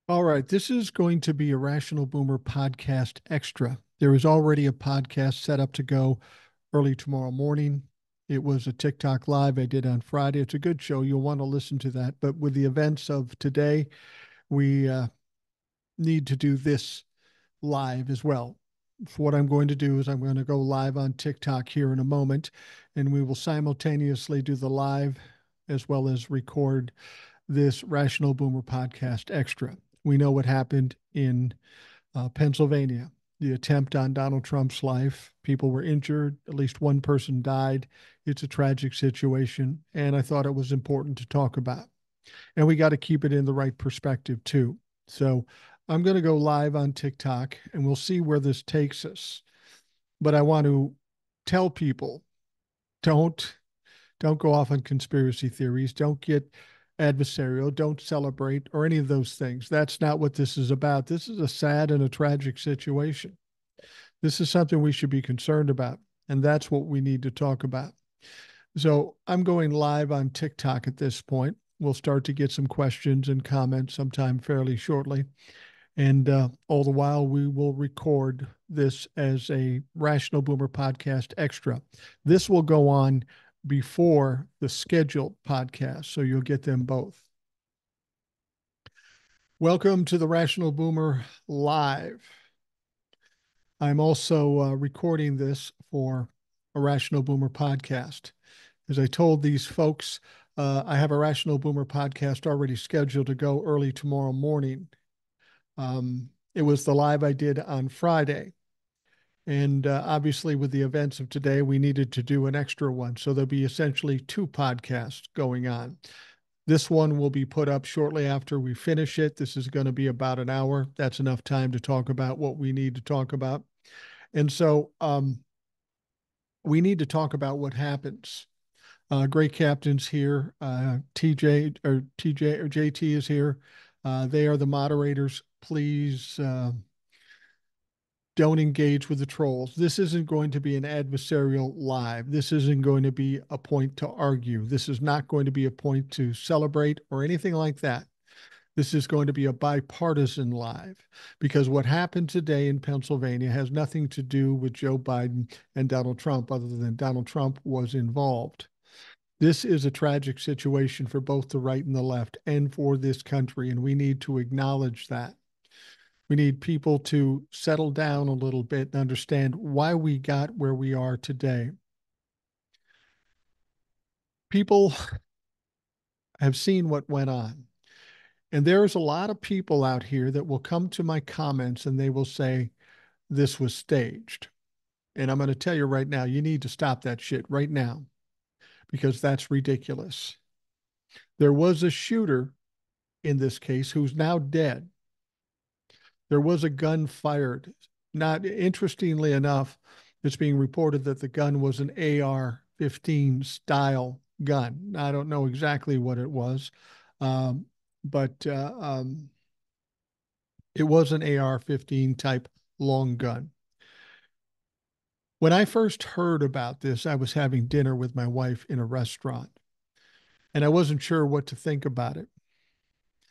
All right, this is going to be a Rational Boomer podcast extra. There is already a podcast set up to go early tomorrow morning. It was a TikTok live I did on Friday. It's a good show. You'll want to listen to that. But with the events of today, we need to do this live as well. So what I'm going to do is I'm going to go live on TikTok here in a moment, and we will simultaneously do the live as well as record this Rational Boomer podcast extra. We know what happened in Pennsylvania, the attempt on Donald Trump's life. People were injured, at least one person died. It's a tragic situation, and I thought it was important to talk about. And we got to keep it in the right perspective, too. So I'm going to go live on TikTok, and we'll see where this takes us. But I want to tell people don't don't go off on conspiracy theories. Don't get adversarial. Don't celebrate or any of those things. That's not what this is about. This is a sad and a tragic situation. This is something we should be concerned about. And that's what we need to talk about. So I'm going live on TikTok at this point. We'll start to get some questions and comments sometime fairly shortly. And all the while, we will record this as a Rational Boomer podcast extra. This will go on before the scheduled podcast, so you'll get them both. Welcome to the Rational Boomer Live. I'm also recording this for a Rational Boomer podcast. As I told these folks, I have a Rational Boomer podcast already scheduled to go early tomorrow morning. It was the live I did on Friday. And obviously, with the events of today, we needed to do an extra one. So there'll be essentially two podcasts going on. This one will be put up shortly after we finish it. This is going to be about an hour. That's enough time to talk about what we need to talk about. And so we need to talk about what happens. Great Captain's here. TJ or JT is here. They are the moderators. Please don't engage with the trolls. This isn't going to be an adversarial live. This isn't going to be a point to argue. This is not going to be a point to celebrate or anything like that. This is going to be a bipartisan live because what happened today in Pennsylvania has nothing to do with Joe Biden and Donald Trump, other than Donald Trump was involved. This is a tragic situation for both the right and the left and for this country, and we need to acknowledge that. We need people to settle down a little bit and understand why we got where we are today. People have seen what went on. And there's a lot of people out here that will come to my comments and they will say, this was staged. And I'm going to tell you right now, you need to stop that shit right now because that's ridiculous. There was a shooter in this case who's now dead. There was a gun fired. Not interestingly enough, it's being reported that the gun was an AR-15 style gun. I don't know exactly what it was, but it was an AR-15 type long gun. When I first heard about this, I was having dinner with my wife in a restaurant, and I wasn't sure what to think about it.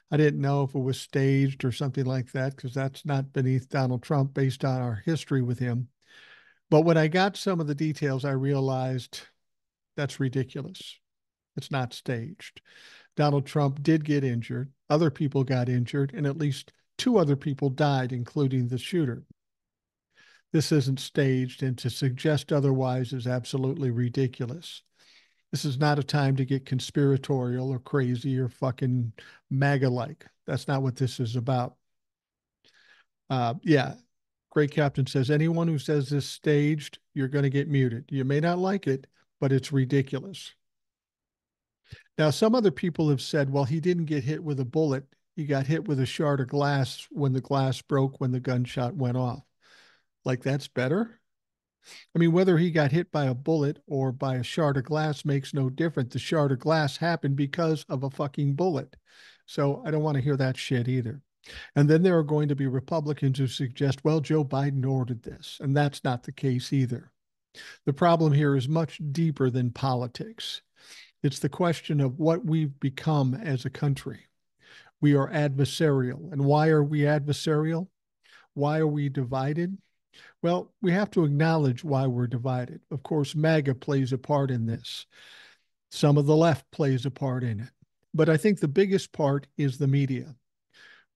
I didn't know if it was staged or something like that because that's not beneath Donald Trump based on our history with him. But when I got some of the details, I realized that's ridiculous. It's not staged. Donald Trump did get injured. Other people got injured, and at least two other people died, including the shooter. This isn't staged, and to suggest otherwise is absolutely ridiculous. This is not a time to get conspiratorial or crazy or fucking MAGA like. That's not what this is about. Yeah. Great Captain says anyone who says this staged, you're going to get muted. You may not like it, but it's ridiculous. Now, some other people have said, well, he didn't get hit with a bullet. He got hit with a shard of glass when the glass broke when the gunshot went off. Like, that's better? I mean, whether he got hit by a bullet or by a shard of glass makes no difference. The shard of glass happened because of a fucking bullet. So I don't want to hear that shit either. And then there are going to be Republicans who suggest, well, Joe Biden ordered this. And that's not the case either. The problem here is much deeper than politics. It's the question of what we've become as a country. We are adversarial. And why are we adversarial? Why are we divided? Well, we have to acknowledge why we're divided. Of course, MAGA plays a part in this. Some of the left plays a part in it. But I think the biggest part is the media.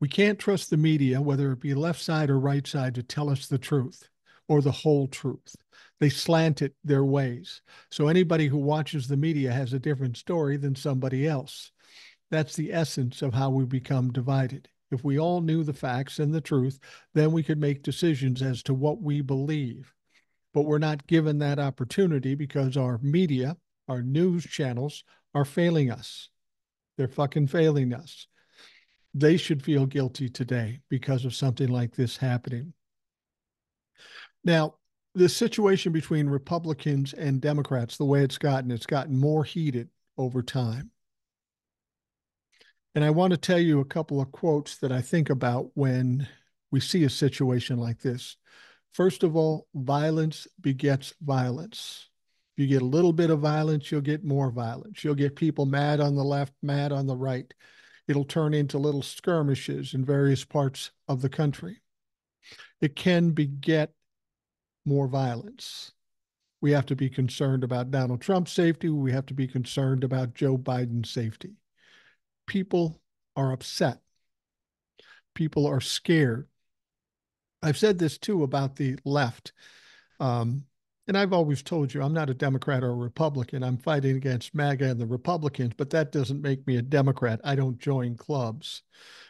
We can't trust the media, whether it be left side or right side, to tell us the truth or the whole truth. They slant it their ways. So anybody who watches the media has a different story than somebody else. That's the essence of how we become divided. If we all knew the facts and the truth, then we could make decisions as to what we believe. But we're not given that opportunity because our media, our news channels are failing us. They're fucking failing us. They should feel guilty today because of something like this happening. Now, the situation between Republicans and Democrats, the way it's gotten more heated over time. And I want to tell you a couple of quotes that I think about when we see a situation like this. First of all, violence begets violence. If you get a little bit of violence, you'll get more violence. You'll get people mad on the left, mad on the right. It'll turn into little skirmishes in various parts of the country. It can beget more violence. We have to be concerned about Donald Trump's safety. We have to be concerned about Joe Biden's safety. People are upset. People are scared. I've said this too about the left. And I've always told you I'm not a Democrat or a Republican. I'm fighting against MAGA and the Republicans, but that doesn't make me a Democrat. I don't join clubs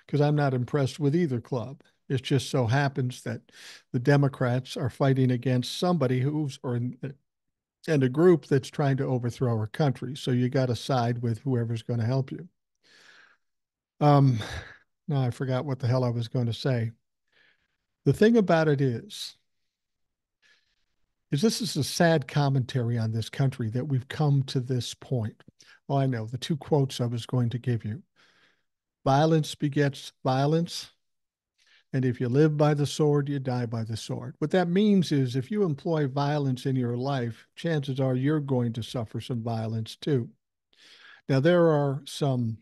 because I'm not impressed with either club. It just so happens that the Democrats are fighting against somebody and a group that's trying to overthrow our country. So you got to side with whoever's going to help you. Um, now I forgot what the hell I was going to say. The thing about it is this is a sad commentary on this country that we've come to this point. Well, I know the two quotes I was going to give you. Violence begets violence. And if you live by the sword, you die by the sword. What that means is if you employ violence in your life, chances are you're going to suffer some violence too. Now, there are some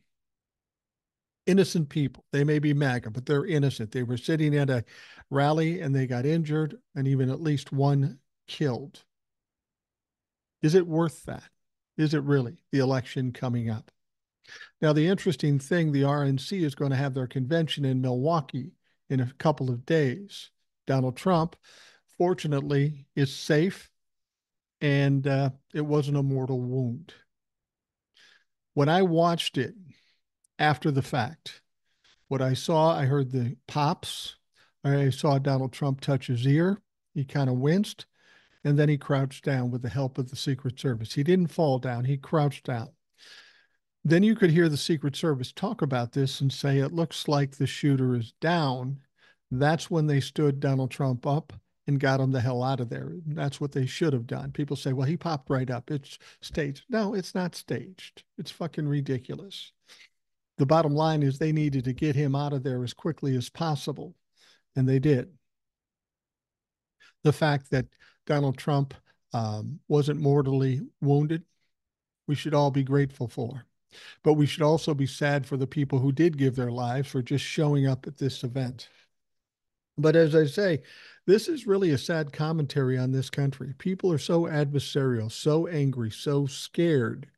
innocent people. They may be MAGA, but they're innocent. They were sitting at a rally and they got injured and even at least one killed. Is it worth that? Is it really the election coming up? Now, the interesting thing, the RNC is going to have their convention in Milwaukee in a couple of days. Donald Trump, fortunately, is safe and it wasn't a mortal wound. When I watched it after the fact, what I saw, I heard the pops. I saw Donald Trump touch his ear. He kind of winced, and then he crouched down with the help of the Secret Service. He didn't fall down, he crouched down. Then you could hear the Secret Service talk about this and say, it looks like the shooter is down. That's when they stood Donald Trump up and got him the hell out of there. That's what they should have done. People say, well, he popped right up. It's staged. No, it's not staged. It's fucking ridiculous. The bottom line is they needed to get him out of there as quickly as possible, and they did. The fact that Donald Trump wasn't mortally wounded, we should all be grateful for. But we should also be sad for the people who did give their lives for just showing up at this event. But as I say, this is really a sad commentary on this country. People are so adversarial, so angry, so scared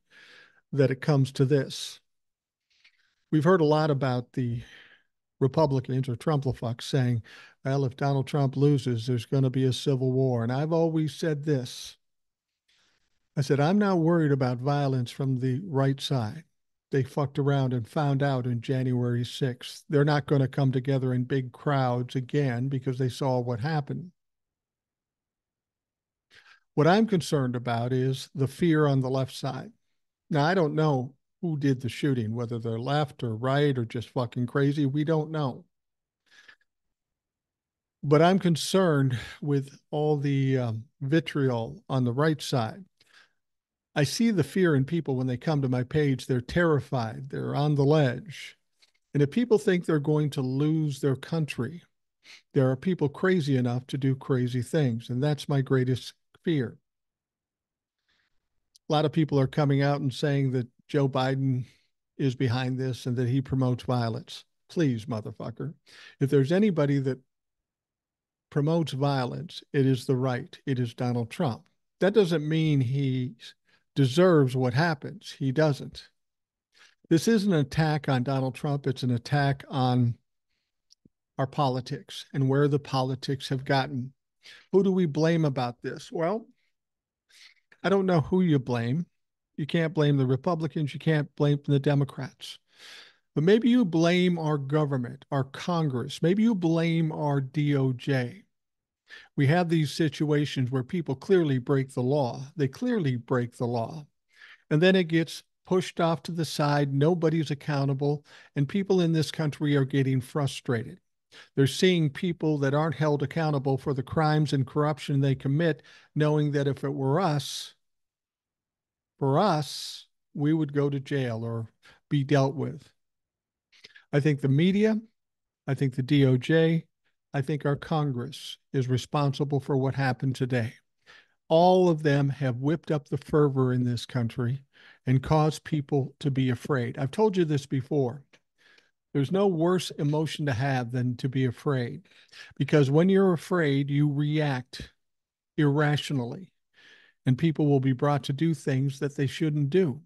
that it comes to this. We've heard a lot about the Republicans or Trumplafucks saying, well, if Donald Trump loses, there's going to be a civil war. And I've always said this. I said, I'm not worried about violence from the right side. They fucked around and found out in January 6th. They're not going to come together in big crowds again because they saw what happened. What I'm concerned about is the fear on the left side. Now, I don't know who did the shooting, whether they're left or right or just fucking crazy. We don't know. But I'm concerned with all the vitriol on the right side. I see the fear in people when they come to my page. They're terrified. They're on the ledge. And if people think they're going to lose their country, there are people crazy enough to do crazy things. And that's my greatest fear. A lot of people are coming out and saying that Joe Biden is behind this and that he promotes violence. Please, motherfucker. If there's anybody that promotes violence, it is the right. It is Donald Trump. That doesn't mean he deserves what happens. He doesn't. This isn't an attack on Donald Trump. It's an attack on our politics and where the politics have gotten. Who do we blame about this? Well, I don't know who you blame. You can't blame the Republicans. You can't blame the Democrats. But maybe you blame our government, our Congress. Maybe you blame our DOJ. We have these situations where people clearly break the law. They clearly break the law. And then it gets pushed off to the side. Nobody's accountable. And people in this country are getting frustrated. They're seeing people that aren't held accountable for the crimes and corruption they commit, knowing that if it were us, for us, we would go to jail or be dealt with. I think the media, I think the DOJ, I think our Congress is responsible for what happened today. All of them have whipped up the fervor in this country and caused people to be afraid. I've told you this before. There's no worse emotion to have than to be afraid, because when you're afraid, you react irrationally, and people will be brought to do things that they shouldn't do.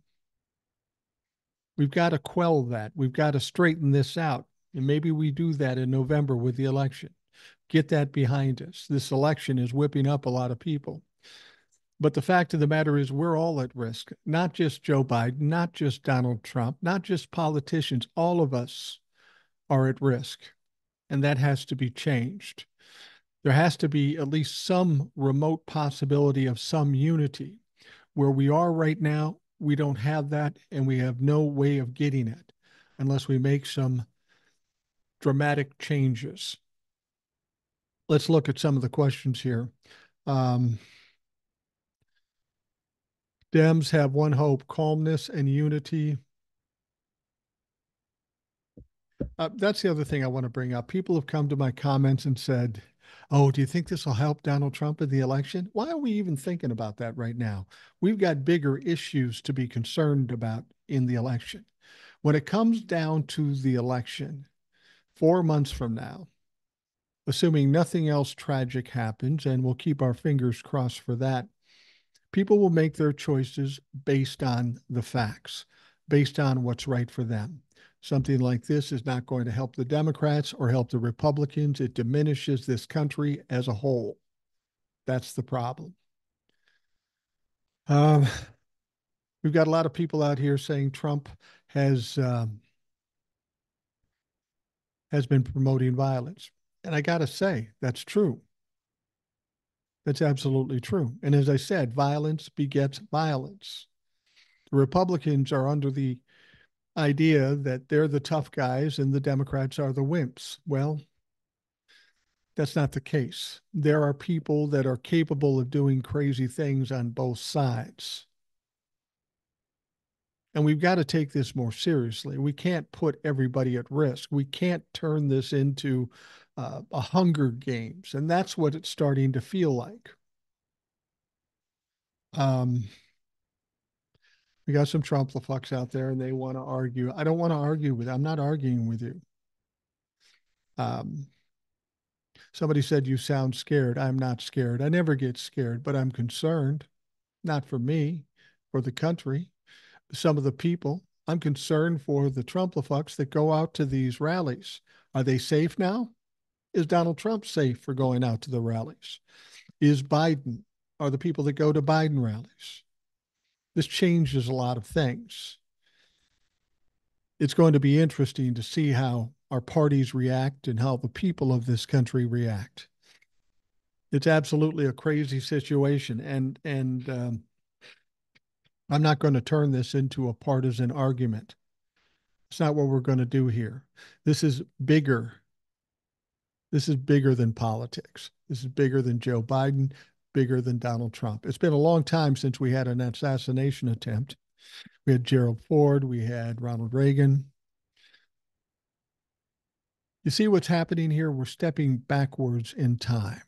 We've got to quell that. We've got to straighten this out. And maybe we do that in November with the election. Get that behind us. This election is whipping up a lot of people. But the fact of the matter is, we're all at risk, not just Joe Biden, not just Donald Trump, not just politicians. All of us are at risk, and that has to be changed. There has to be at least some remote possibility of some unity. Where we are right now, we don't have that, and we have no way of getting it unless we make some dramatic changes. Let's look at some of the questions here. Dems have one hope: calmness and unity. That's the other thing I want to bring up. People have come to my comments and said, oh, do you think this will help Donald Trump in the election? Why are we even thinking about that right now? We've got bigger issues to be concerned about in the election. When it comes down to the election, 4 months from now, assuming nothing else tragic happens, and we'll keep our fingers crossed for that, people will make their choices based on the facts, based on what's right for them. Something like this is not going to help the Democrats or help the Republicans. It diminishes this country as a whole. That's the problem. We've got a lot of people out here saying Trump has been promoting violence. And I got to say, that's true. That's absolutely true. And as I said, violence begets violence. The Republicans are under the idea that they're the tough guys and the Democrats are the wimps. Well, that's not the case. There are people that are capable of doing crazy things on both sides. And we've got to take this more seriously. We can't put everybody at risk. We can't turn this into a Hunger Games. And that's what it's starting to feel like. We got some Trump-la-fucks out there and they want to argue. I don't want to argue with, I'm not arguing with you. Somebody said, you sound scared. I'm not scared. I never get scared, but I'm concerned, not for me, for the country, some of the people. I'm concerned for the Trump-la-fucks that go out to these rallies. Are they safe now? Is Donald Trump safe for going out to the rallies? Is Biden, are the people that go to Biden rallies? This changes a lot of things. It's going to be interesting to see how our parties react and how the people of this country react. It's absolutely a crazy situation, and I'm not going to turn this into a partisan argument. It's not what we're going to do here. This is bigger. This is bigger than politics. This is bigger than Joe Biden, bigger than Donald Trump. It's been a long time since we had an assassination attempt. We had Gerald Ford, we had Ronald Reagan. You see what's happening here? We're stepping backwards in time.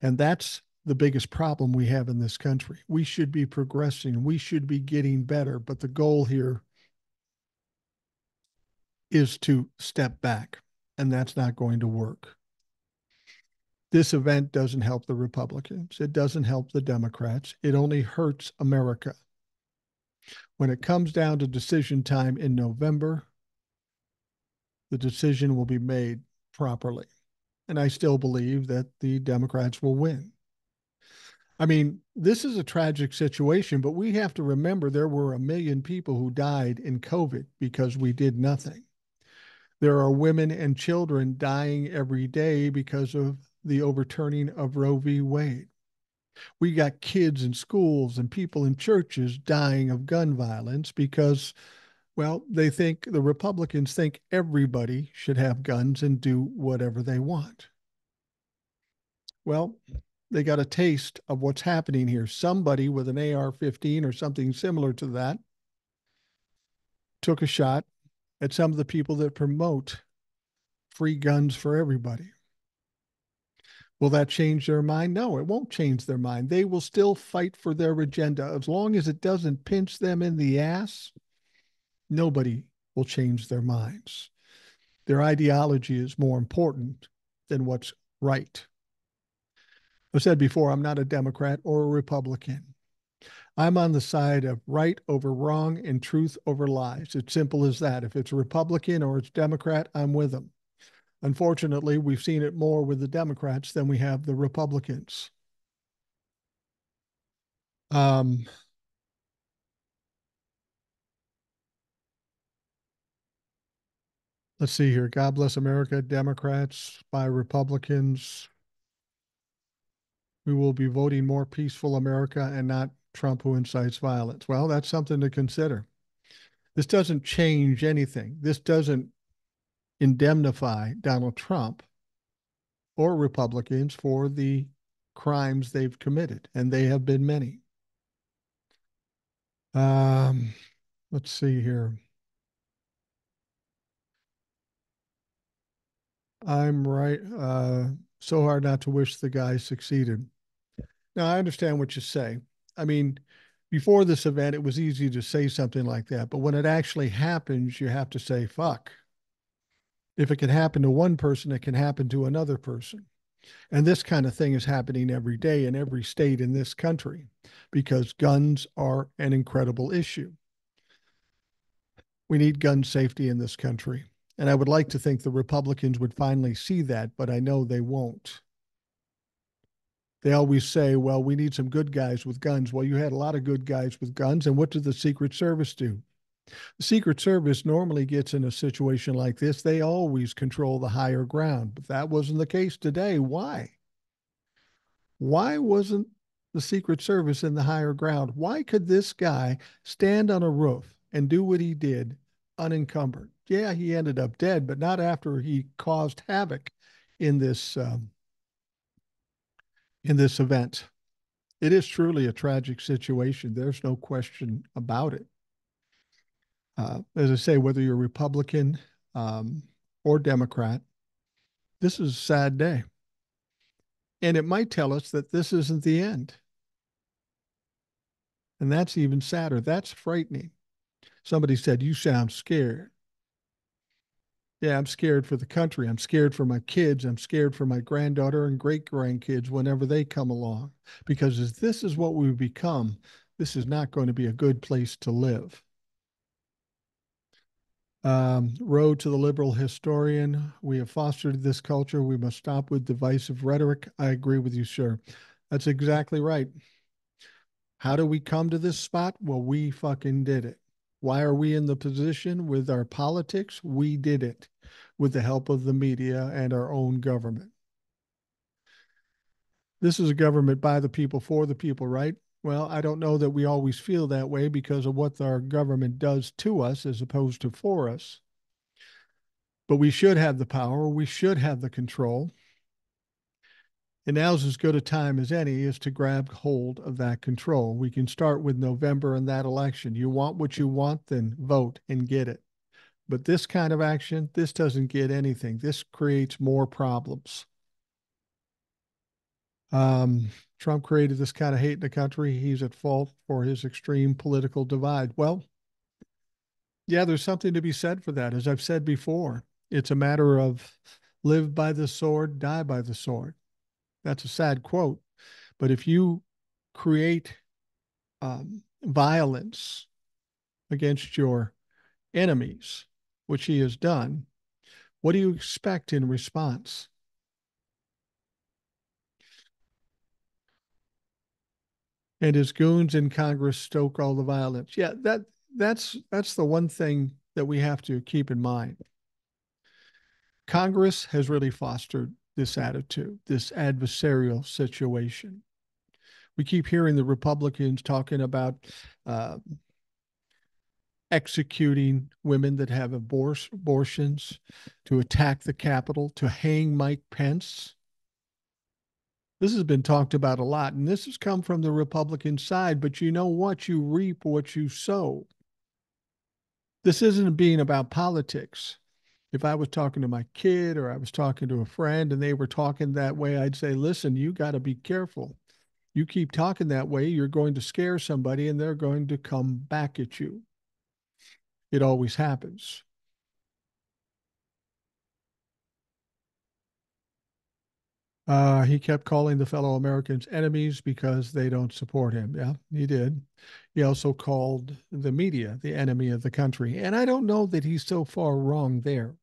And that's the biggest problem we have in this country. We should be progressing. We should be getting better. But the goal here is to step back, and that's not going to work. This event doesn't help the Republicans. It doesn't help the Democrats. It only hurts America. When it comes down to decision time in November, the decision will be made properly. And I still believe that the Democrats will win. I mean, this is a tragic situation, but we have to remember there were 1 million people who died in COVID because we did nothing. There are women and children dying every day because of the overturning of Roe v. Wade. We got kids in schools and people in churches dying of gun violence because, well, the Republicans think everybody should have guns and do whatever they want. Well, they got a taste of what's happening here. Somebody with an AR-15 or something similar to that took a shot at some of the people that promote free guns for everybody. Will that change their mind? No, it won't change their mind. They will still fight for their agenda. As long as it doesn't pinch them in the ass, nobody will change their minds. Their ideology is more important than what's right. I've said before, I'm not a Democrat or a Republican. I'm on the side of right over wrong and truth over lies. It's simple as that. If it's Republican or it's Democrat, I'm with them. Unfortunately, we've seen it more with the Democrats than we have the Republicans. Um, let's see here. God bless America. Democrats by Republicans. We will be voting more peaceful America and not Trump who incites violence. Well, that's something to consider. This doesn't change anything. This doesn't indemnify Donald Trump or Republicans for the crimes they've committed, and they have been many. Um, let's see here. I'm right. So hard not to wish the guy succeeded. Now, I understand what you say. I mean, before this event, it was easy to say something like that. But when it actually happens, you have to say, fuck. If it can happen to one person, it can happen to another person. And this kind of thing is happening every day in every state in this country because guns are an incredible issue. We need gun safety in this country. And I would like to think the Republicans would finally see that, but I know they won't. They always say, well, we need some good guys with guns. Well, you had a lot of good guys with guns. And what did the Secret Service do? The Secret Service normally gets in a situation like this. They always control the higher ground, but that wasn't the case today. Why? Why wasn't the Secret Service in the higher ground? Why could this guy stand on a roof and do what he did unencumbered? Yeah, he ended up dead, but not after he caused havoc in this event. It is truly a tragic situation. There's no question about it. As I say, whether you're Republican um, or Democrat, this is a sad day. And it might tell us that this isn't the end. And that's even sadder. That's frightening. Somebody said, you sound scared. Yeah, I'm scared for the country. I'm scared for my kids. I'm scared for my granddaughter and great grandkids whenever they come along. Because if this is what we've become, this is not going to be a good place to live. Road to the liberal historian. We have fostered this culture. We must stop with divisive rhetoric. I agree with you, sir. That's exactly right. How do we come to this spot? Well, we fucking did it. Why are we in the position with our politics? We did it with the help of the media and our own government. This is a government by the people, for the people, right? Well, I don't know that we always feel that way because of what our government does to us as opposed to for us. But we should have the power. We should have the control. And now's as good a time as any is to grab hold of that control. We can start with November and that election. You want what you want, then vote and get it. But this kind of action, this doesn't get anything. This creates more problems. Um, Trump created this kind of hate in the country. He's at fault for his extreme political divide. Well, yeah, there's something to be said for that. As I've said before, it's a matter of live by the sword, die by the sword. That's a sad quote. But if you create violence against your enemies, which he has done, what do you expect in response? And his goons in Congress stoke all the violence. Yeah, that's the one thing that we have to keep in mind. Congress has really fostered this attitude, this adversarial situation. We keep hearing the Republicans talking about uh, executing women that have abortions, to attack the Capitol, to hang Mike Pence. This has been talked about a lot, and this has come from the Republican side. But you know what? You reap what you sow. This isn't being about politics. If I was talking to my kid or I was talking to a friend and they were talking that way, I'd say, listen, you got to be careful. You keep talking that way, you're going to scare somebody and they're going to come back at you. It always happens. He kept calling the fellow Americans enemies because they don't support him. Yeah, he did. He also called the media the enemy of the country. And I don't know that he's so far wrong there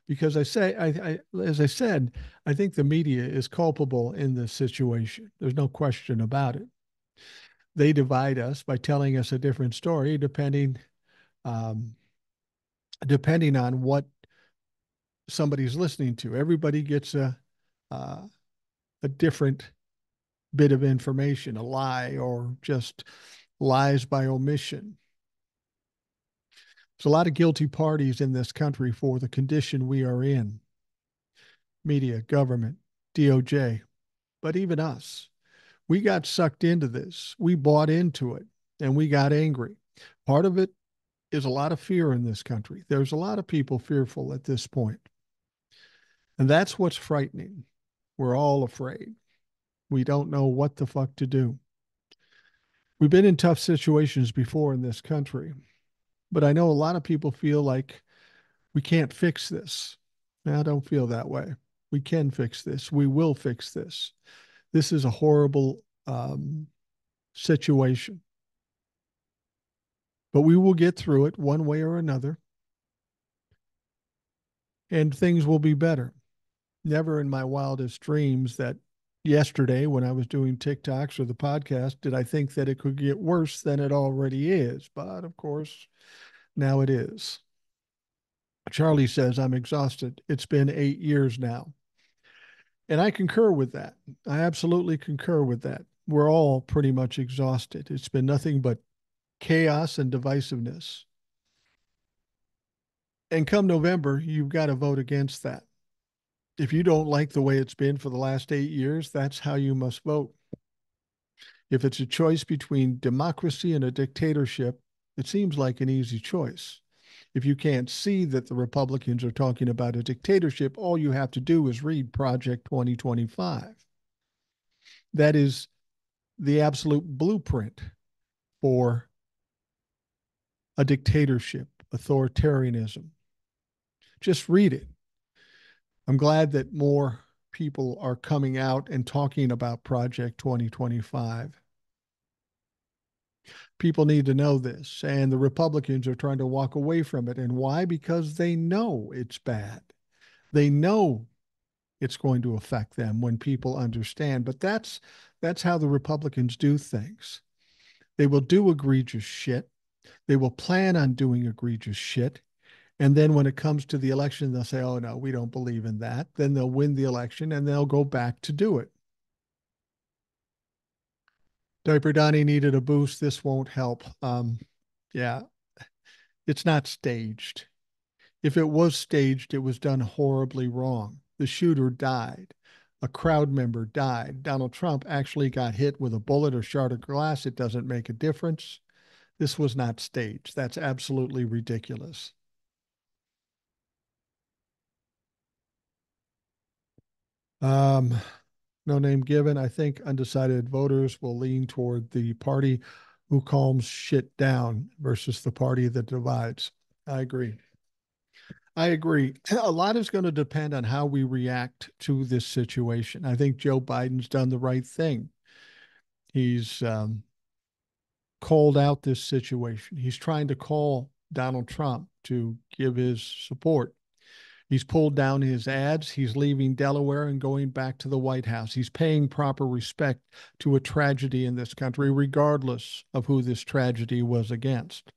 because as I said, I think the media is culpable in this situation. There's no question about it. They divide us by telling us a different story um, depending on what somebody's listening to. Everybody gets uh, a different bit of information, a lie, or just lies by omission. There's a lot of guilty parties in this country for the condition we are in: media, government, DOJ, but even us. We got sucked into this. We bought into it and we got angry. Part of it is a lot of fear in this country. There's a lot of people fearful at this point. And that's what's frightening. We're all afraid. We don't know what the fuck to do. We've been in tough situations before in this country, but I know a lot of people feel like we can't fix this. I don't feel that way. We can fix this. We will fix this. This is a horrible situation, but we will get through it one way or another, and things will be better. Never in my wildest dreams that yesterday, when I was doing TikToks or the podcast, did I think that it could get worse than it already is. But of course, now it is. Charlie says, I'm exhausted. It's been 8 years now. And I concur with that. I absolutely concur with that. We're all pretty much exhausted. It's been nothing but chaos and divisiveness. And come November, you've got to vote against that. If you don't like the way it's been for the last 8 years, that's how you must vote. If it's a choice between democracy and a dictatorship, it seems like an easy choice. If you can't see that the Republicans are talking about a dictatorship, all you have to do is read Project 2025. That is the absolute blueprint for a dictatorship, authoritarianism. Just read it. I'm glad that more people are coming out and talking about Project 2025. People need to know this, and the Republicans are trying to walk away from it. And why? Because they know it's bad. They know it's going to affect them when people understand. But that's how the Republicans do things. They will do egregious shit. They will plan on doing egregious shit. And then when it comes to the election, they'll say, oh, no, we don't believe in that. Then they'll win the election and they'll go back to do it. Diaper Donnie needed a boost. This won't help. Yeah, it's not staged. If it was staged, it was done horribly wrong. The shooter died. A crowd member died. Donald Trump actually got hit with a bullet or shard of glass. It doesn't make a difference. This was not staged. That's absolutely ridiculous. Um, No name given. I think undecided voters will lean toward the party who calms shit down versus the party that divides. I agree. I agree. A lot is going to depend on how we react to this situation. I think Joe Biden's done the right thing. He's called out this situation. He's trying to call Donald Trump to give his support. He's pulled down his ads. He's leaving Delaware and going back to the White House. He's paying proper respect to a tragedy in this country, regardless of who this tragedy was against.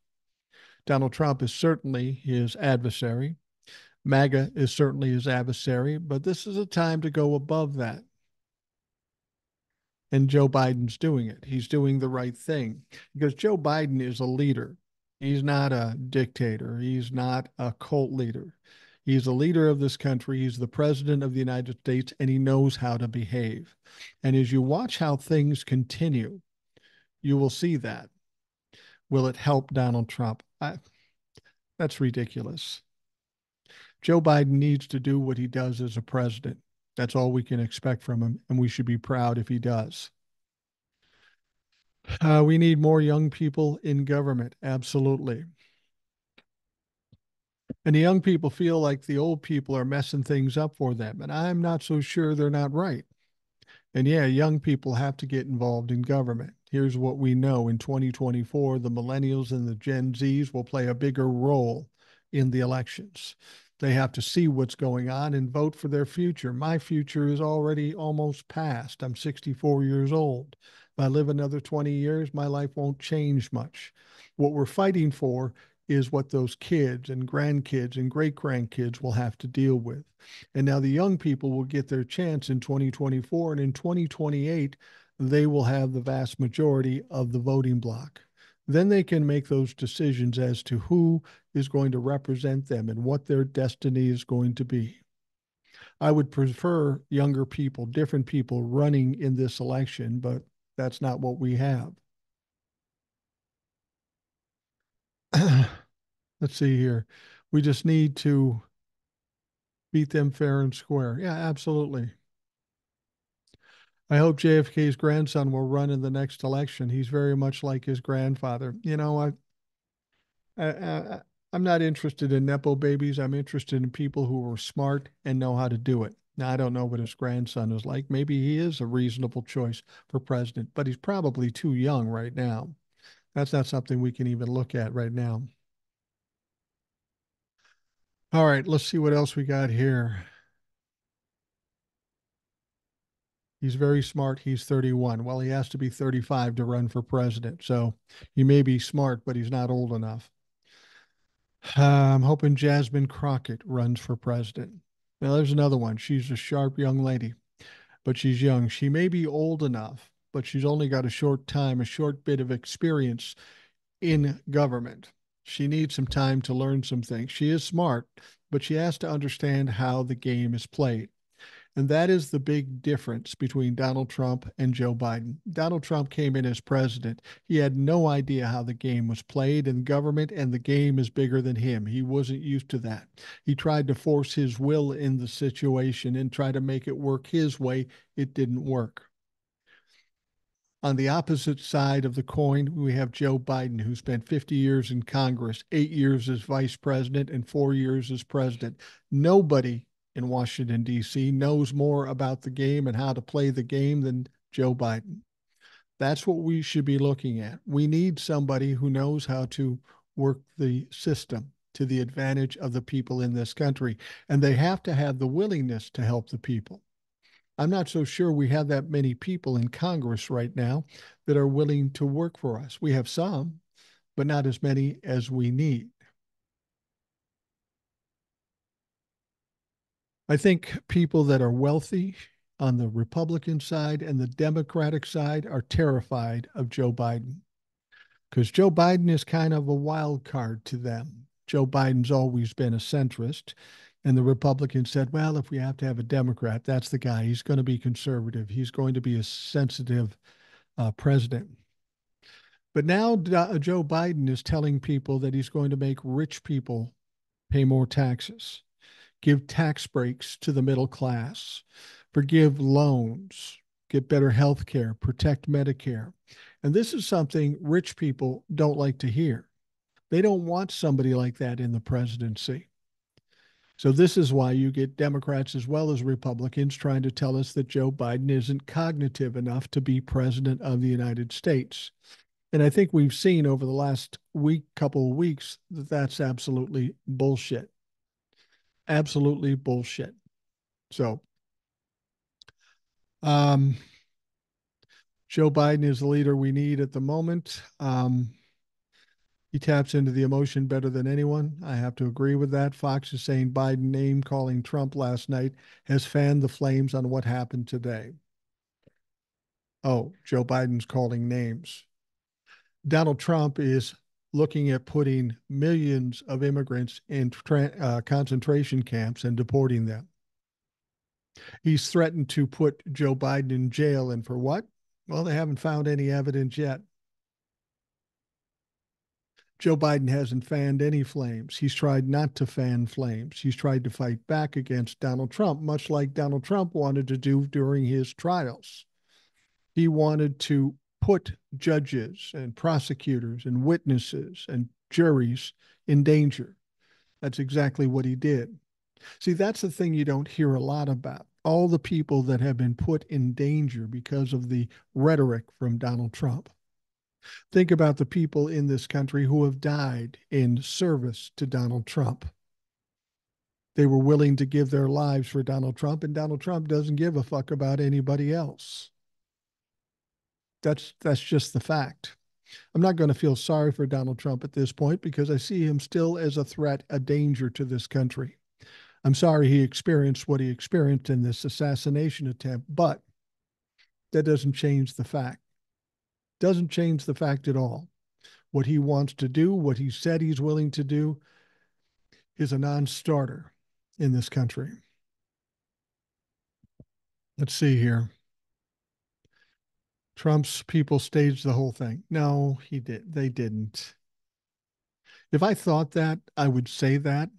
Donald Trump is certainly his adversary. MAGA is certainly his adversary, but this is a time to go above that. And Joe Biden's doing it. He's doing the right thing because Joe Biden is a leader. He's not a dictator. He's not a cult leader. He's a leader of this country. He's the president of the United States, and he knows how to behave. And as you watch how things continue, you will see that. Will it help Donald Trump? That's ridiculous. Joe Biden needs to do what he does as a president. That's all we can expect from him, and we should be proud if he does. We need more young people in government. Absolutely. And the young people feel like the old people are messing things up for them. And I'm not so sure they're not right. And yeah, young people have to get involved in government. Here's what we know in 2024, the millennials and the Gen Zs will play a bigger role in the elections. They have to see what's going on and vote for their future. My future is already almost past. I'm 64 years old. If I live another 20 years, my life won't change much. What we're fighting for is what those kids and grandkids and great grandkids will have to deal with. And now the young people will get their chance in 2024. And in 2028, they will have the vast majority of the voting bloc. Then they can make those decisions as to who is going to represent them and what their destiny is going to be. I would prefer younger people, different people running in this election, but that's not what we have. Let's see here. We just need to beat them fair and square. Yeah, absolutely. I hope JFK's grandson will run in the next election. He's very much like his grandfather. I I'm not interested in nepo babies. I'm interested in people who are smart and know how to do it. Now, I don't know what his grandson is like. Maybe he is a reasonable choice for president, but he's probably too young right now. That's not something we can even look at right now. All right, let's see what else we got here. He's very smart. He's 31. Well, he has to be 35 to run for president. So he may be smart, but he's not old enough. I'm hoping Jasmine Crockett runs for president. Now, there's another one. She's a sharp young lady, but she's young. She may be old enough, but she's only got a short time, a short bit of experience in government. She needs some time to learn some things. She is smart, but she has to understand how the game is played. And that is the big difference between Donald Trump and Joe Biden. Donald Trump came in as president. He had no idea how the game was played in government, and the game is bigger than him. He wasn't used to that. He tried to force his will in the situation and try to make it work his way. It didn't work. On the opposite side of the coin, we have Joe Biden, who spent 50 years in Congress, 8 years as vice president, and 4 years as president. Nobody in Washington, D.C. knows more about the game and how to play the game than Joe Biden. That's what we should be looking at. We need somebody who knows how to work the system to the advantage of the people in this country. And they have to have the willingness to help the people. I'm not so sure we have that many people in Congress right now that are willing to work for us. We have some, but not as many as we need. I think people that are wealthy on the Republican side and the Democratic side are terrified of Joe Biden because Joe Biden is kind of a wild card to them. Joe Biden's always been a centrist. And the Republicans said, well, if we have to have a Democrat, that's the guy. He's going to be conservative. He's going to be a sensitive president. But now Joe Biden is telling people that he's going to make rich people pay more taxes, give tax breaks to the middle class, forgive loans, get better health care, protect Medicare. And this is something rich people don't like to hear. They don't want somebody like that in the presidency. So this is why you get Democrats as well as Republicans trying to tell us that Joe Biden isn't cognitive enough to be president of the United States. And I think we've seen over the last couple of weeks, that that's absolutely bullshit. Absolutely bullshit. So, um, Joe Biden is the leader we need at the moment. He taps into the emotion better than anyone. I have to agree with that. Fox is saying Biden name calling Trump last night has fanned the flames on what happened today. Oh, Joe Biden's calling names. Donald Trump is looking at putting millions of immigrants in concentration camps and deporting them. He's threatened to put Joe Biden in jail. And for what? Well, they haven't found any evidence yet. Joe Biden hasn't fanned any flames. He's tried not to fan flames. He's tried to fight back against Donald Trump, much like Donald Trump wanted to do during his trials. He wanted to put judges and prosecutors and witnesses and juries in danger. That's exactly what he did. See, that's the thing you don't hear a lot about. All the people that have been put in danger because of the rhetoric from Donald Trump. Think about the people in this country who have died in service to Donald Trump. They were willing to give their lives for Donald Trump, and Donald Trump doesn't give a fuck about anybody else. That's just the fact. I'm not going to feel sorry for Donald Trump at this point because I see him still as a threat, a danger to this country. I'm sorry he experienced what he experienced in this assassination attempt, but that doesn't change the fact. Doesn't change the fact at all. What he wants to do, what he said he's willing to do, is a non-starter in this country. Let's see here. Trump's people staged the whole thing. No, he did. They didn't. If I thought that, I would say that.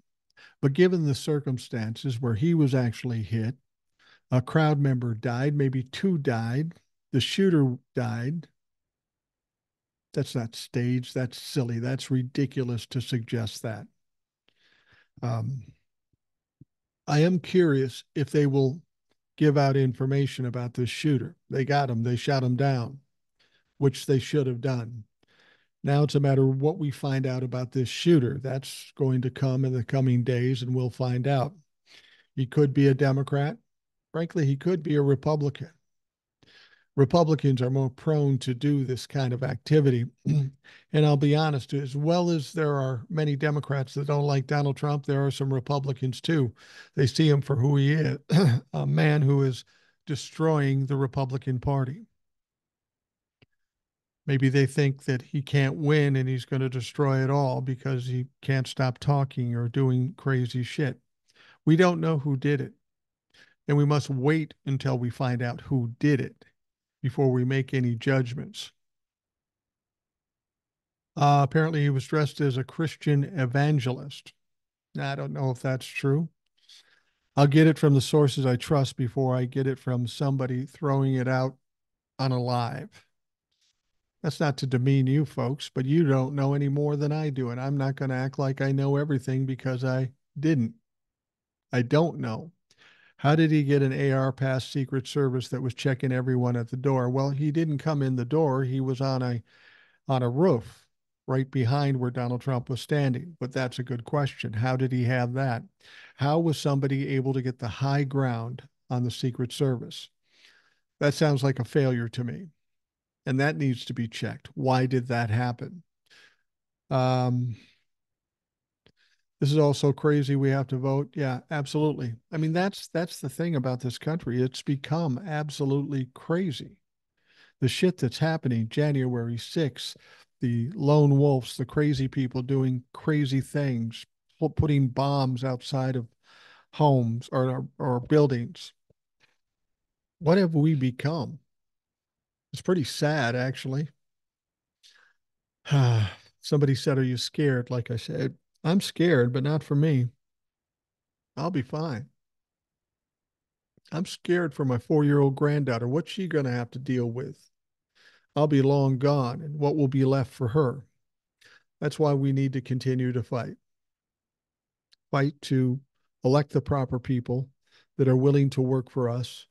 But given the circumstances where he was actually hit, a crowd member died, maybe two died, the shooter died. That's not staged. That's silly. That's ridiculous to suggest that. Um, I am curious if they will give out information about this shooter. They got him, they shot him down, which they should have done. Now it's a matter of what we find out about this shooter. That's going to come in the coming days, and we'll find out. He could be a Democrat. Frankly, he could be a Republican. Republicans are more prone to do this kind of activity. And I'll be honest, as well as there are many Democrats that don't like Donald Trump, there are some Republicans too. They see him for who he is, a man who is destroying the Republican Party. Maybe they think that he can't win and he's going to destroy it all because he can't stop talking or doing crazy shit. We don't know who did it. And we must wait until we find out who did it before we make any judgments. Apparently, he was dressed as a Christian evangelist. Now, I don't know if that's true. I'll get it from the sources I trust before I get it from somebody throwing it out on a live. That's not to demean you folks, but you don't know any more than I do. And I'm not going to act like I know everything because I didn't. I don't know. How did he get an AR past Secret Service that was checking everyone at the door? Well, he didn't come in the door. He was on a roof right behind where Donald Trump was standing. But that's a good question. How did he have that? How was somebody able to get the high ground on the Secret Service? That sounds like a failure to me. And that needs to be checked. Why did that happen? Um, this is also crazy. We have to vote. Yeah, absolutely. I mean, that's the thing about this country. It's become absolutely crazy. The shit that's happening January 6th, the lone wolves, the crazy people doing crazy things, putting bombs outside of homes or buildings. What have we become? It's pretty sad, actually. Somebody said, "Are you scared?" Like I said, I'm scared, but not for me. I'll be fine. I'm scared for my 4-year-old granddaughter. What's she going to have to deal with? I'll be long gone, and what will be left for her? That's why we need to continue to fight. Fight to elect the proper people that are willing to work for us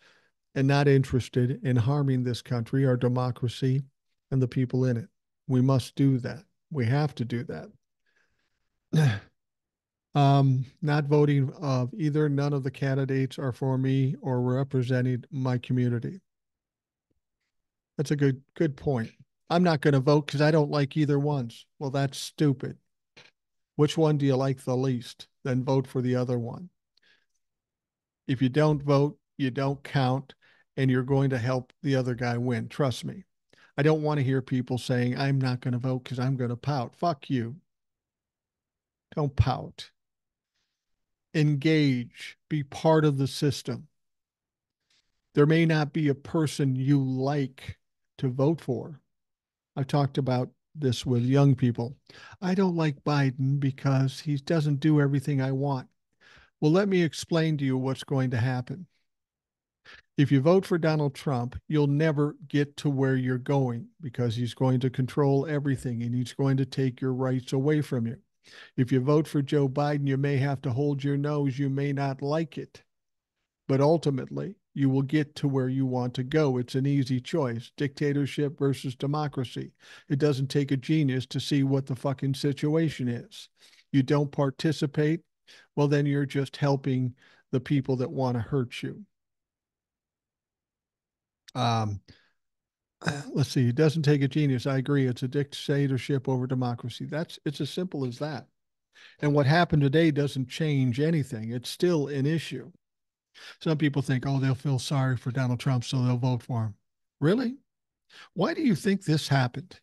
and not interested in harming this country, our democracy, and the people in it. We must do that. We have to do that. Not voting of either, none of the candidates are for me or representing my community. That's a good point. I'm not going to vote because I don't like either ones. Well, that's stupid. Which one do you like the least? Then vote for the other one. If you don't vote, you don't count, and you're going to help the other guy win. Trust me. I don't want to hear people saying, I'm not going to vote because I'm going to pout. Fuck you. Don't pout. Engage. Be part of the system. There may not be a person you like to vote for. I've talked about this with young people. I don't like Biden because he doesn't do everything I want. Well, let me explain to you what's going to happen. If you vote for Donald Trump, you'll never get to where you're going because he's going to control everything and he's going to take your rights away from you. If you vote for Joe Biden, you may have to hold your nose. You may not like it, but ultimately, you will get to where you want to go. It's an easy choice, dictatorship versus democracy. It doesn't take a genius to see what the fucking situation is. You don't participate, well, then you're just helping the people that want to hurt you. Um, let's see. It doesn't take a genius. I agree. It's a dictatorship over democracy. It's as simple as that. And what happened today doesn't change anything. It's still an issue. Some people think, oh, they'll feel sorry for Donald Trump, so they'll vote for him. Really? Why do you think this happened?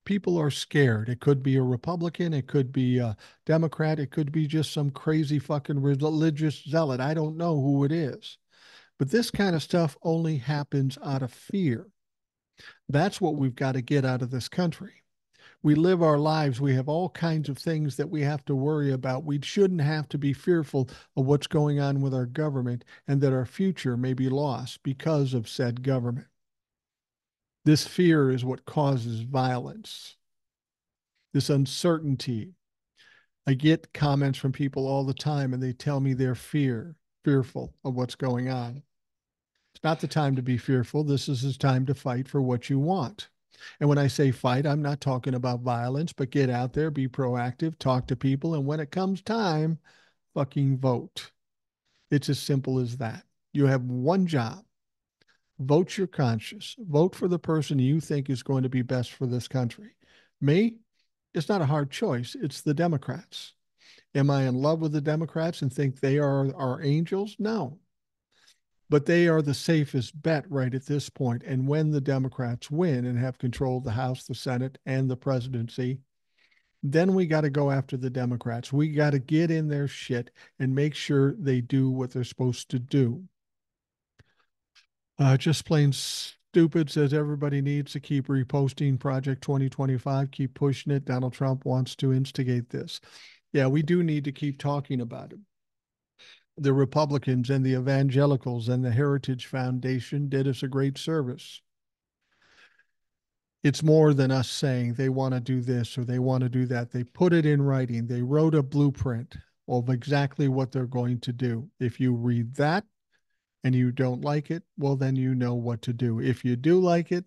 People are scared. It could be a Republican, it could be a Democrat, it could be just some crazy fucking religious zealot. I don't know who it is. But this kind of stuff only happens out of fear. That's what we've got to get out of this country. We live our lives. We have all kinds of things that we have to worry about. We shouldn't have to be fearful of what's going on with our government and that our future may be lost because of said government. This fear is what causes violence, this uncertainty. I get comments from people all the time and they tell me they're fearful of what's going on. It's not the time to be fearful. This is the time to fight for what you want. And when I say fight, I'm not talking about violence, but get out there, be proactive, talk to people. And when it comes time, fucking vote. It's as simple as that. You have one job. Vote your conscience. Vote for the person you think is going to be best for this country. Me, it's not a hard choice. It's the Democrats. Am I in love with the Democrats and think they are our angels? No. But they are the safest bet right at this point. And when the Democrats win and have control of the House, the Senate, and the presidency, then we got to go after the Democrats. We got to get in their shit and make sure they do what they're supposed to do. Just plain stupid says everybody needs to keep reposting Project 2025, keep pushing it. Donald Trump wants to instigate this. Yeah, we do need to keep talking about it. The Republicans and the evangelicals and the Heritage Foundation did us a great service. It's more than us saying they want to do this or they want to do that. They put it in writing. They wrote a blueprint of exactly what they're going to do. If you read that and you don't like it, well, then you know what to do. If you do like it,